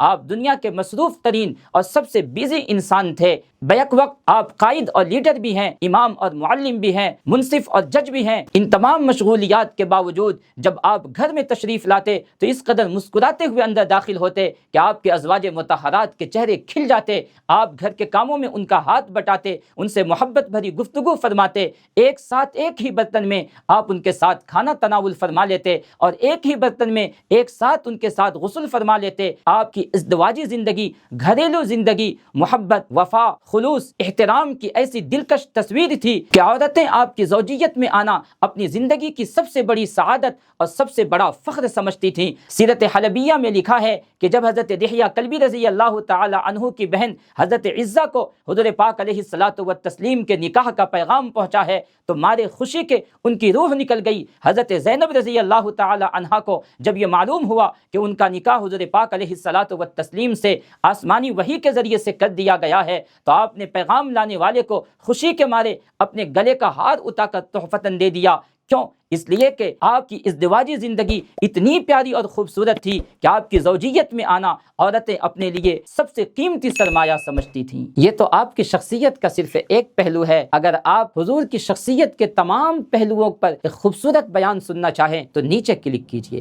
آپ دنیا کے مصروف ترین اور سب سے بزی انسان تھے، بیک وقت آپ قائد اور لیڈر بھی ہیں، امام اور معلم بھی ہیں، منصف اور جج بھی ہیں۔ ان تمام مشغولیات کے باوجود جب آپ گھر میں تشریف لاتے تو اس قدر مسکراتے ہوئے اندر داخل ہوتے کہ آپ کے ازواج مطہرات کے چہرے کھل جاتے، آپ گھر کے کاموں میں ان کا ہاتھ بٹاتے، ان سے محبت بھری گفتگو فرماتے، ایک ساتھ ایک ہی برتن میں آپ ان کے ساتھ کھانا تناول فرما لیتے اور ایک ہی برتن میں ایک ساتھ ان کے ساتھ غسل فرما لیتے۔ آپ کی ازدواجی زندگی، گھریلو زندگی محبت، وفا، خلوص، احترام کی ایسی دلکش تصویر تھی کہ عورتیں آپ کی زوجیت میں آنا اپنی زندگی کی سب سے بڑی سعادت اور سب سے بڑا فخر سمجھتی تھیں۔ سیرت حلبیہ میں لکھا ہے کہ جب حضرت دحیہ کلبی رضی اللہ تعالی عنہ کی بہن حضرت عزہ کو حضور پاک علیہ الصلاۃ والتسلیم کے نکاح کا پیغام پہنچا ہے تو مارے خوشی کے ان کی روح نکل گئی۔ حضرت زینب رضی اللہ تعالی عنہا کو جب یہ معلوم ہوا کہ ان کا نکاح حضور پاک علیہ الصلاۃ والتسلیم سے آسمانی وحی کے ذریعے سے کر دیا گیا ہے تو آپ نے پیغام لانے والے کو خوشی کے مارے اپنے گلے کا ہار اٹھا کر تحفتاً دے دیا۔ کیوں؟ اس لیے کہ آپ کی ازدواجی زندگی اتنی پیاری اور خوبصورت تھی کہ آپ کی زوجیت میں آنا عورتیں اپنے لیے سب سے قیمتی سرمایہ سمجھتی تھیں۔ یہ تو آپ کی شخصیت کا صرف ایک پہلو ہے۔ اگر آپ حضور کی شخصیت کے تمام پہلوؤں پر ایک خوبصورت بیان سننا چاہیں تو نیچے کلک کیجئے۔